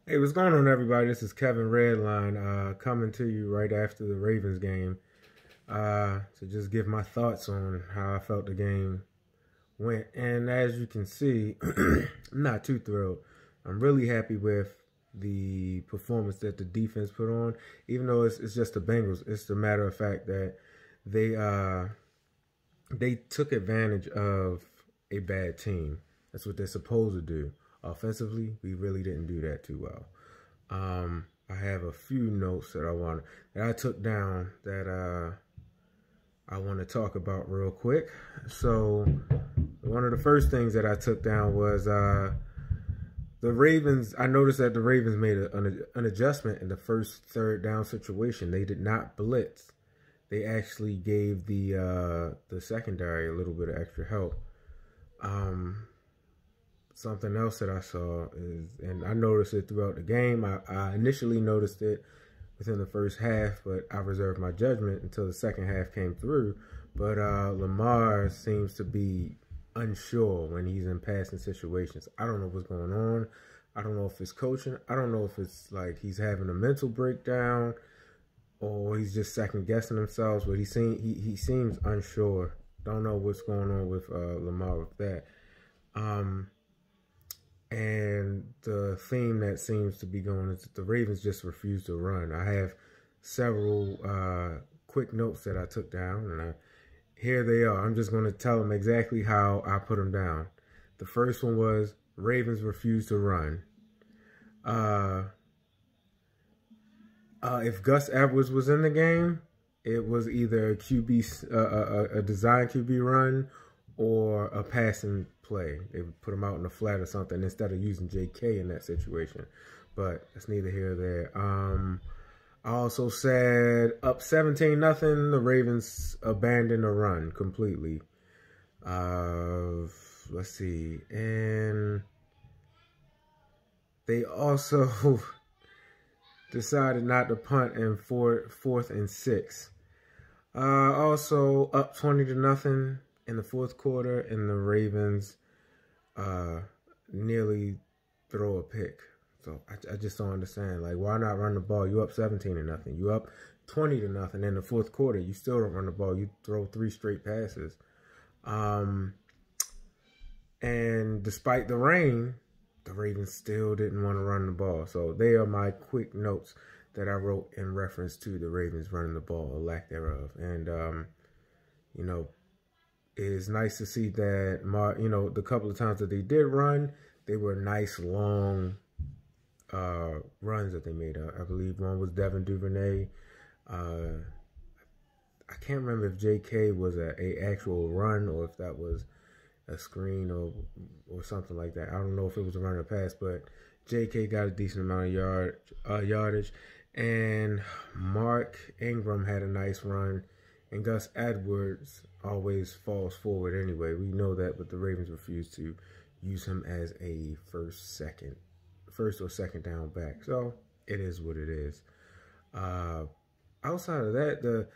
Hey, what's going on, everybody? This is Kevin Redline coming to you right after the Ravens game to just give my thoughts on how I felt the game went. And as you can see, I'm not too thrilled. I'm really happy with the performance that the defense put on, even though it's just the Bengals. It's the matter of fact that they took advantage of a bad team. That's what they're supposed to do. Offensively, we really didn't do that too well. I have a few notes that I took down that I want to talk about real quick. So one of the first things that I took down was the Ravens. I noticed that the Ravens made an adjustment in the first third down situation. They did not blitz. They actually gave the secondary a little bit of extra help. Something else that I saw is, and I noticed it throughout the game. I initially noticed it within the first half, but I reserved my judgment until the second half came through. But Lamar seems to be unsure when he's in passing situations. I don't know what's going on. I don't know if it's coaching. I don't know if it's like he's having a mental breakdown or he's just second guessing himself. But he seems unsure. Don't know what's going on with Lamar with that. And the theme that seems to be going is that the Ravens just refuse to run. I have several quick notes that I took down, and here they are. I'm just going to tell them exactly how I put them down. The first one was Ravens refuse to run. If Gus Edwards was in the game, it was either a design QB run or a passing play. They would put him out in the flat or something instead of using JK in that situation. But that's neither here nor there. I also said up 17-0, the Ravens abandoned the run completely. Let's see. And they also decided not to punt in fourth and 6. Also up 20-0 in the fourth quarter, and the Ravens nearly throw a pick. So I just don't understand. Like, why not run the ball? You up 17-0. You up 20-0 in the fourth quarter. You still don't run the ball. You throw 3 straight passes. And despite the rain, the Ravens still didn't want to run the ball. So they are my quick notes that I wrote in reference to the Ravens running the ball, or lack thereof. And, you know, it is nice to see that, the couple of times that they did run, they were nice, long runs that they made. I believe one was Devin Duvernay. I can't remember if JK was a actual run or if that was a screen or something like that. I don't know if it was a run or pass, but JK got a decent amount of yardage. And Mark Ingram had a nice run. And Gus Edwards always falls forward anyway. We know that, but the Ravens refuse to use him as a first or second down back. So it is what it is. Outside of that,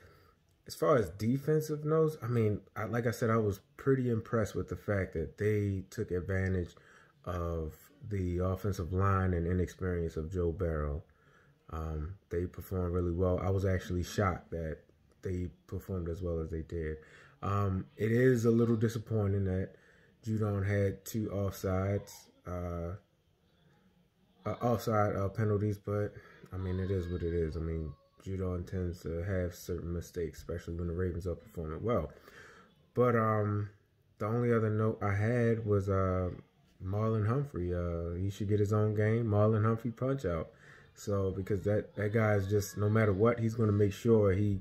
as far as defensive notes, I mean, like I said, I was pretty impressed with the fact that they took advantage of the offensive line and inexperience of Joe Burrow. They performed really well. I was actually shocked that they performed as well as they did. It is a little disappointing that Judon had 2 offside penalties, but I mean, it is what it is. I mean, Judon tends to have certain mistakes, especially when the Ravens are performing well. But the only other note I had was Marlon Humphrey. He should get his own game. Marlon Humphrey punch out. So because that guy is just, no matter what, he's going to make sure he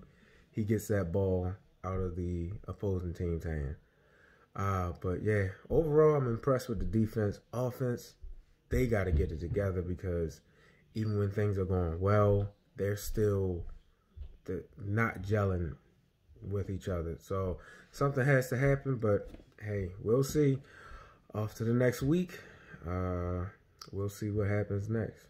gets that ball out of the opposing team's hand. But yeah, overall, I'm impressed with the defense. Offense, they got to get it together, because even when things are going well, they're still not gelling with each other. So something has to happen, but hey, we'll see. Off to the next week. We'll see what happens next.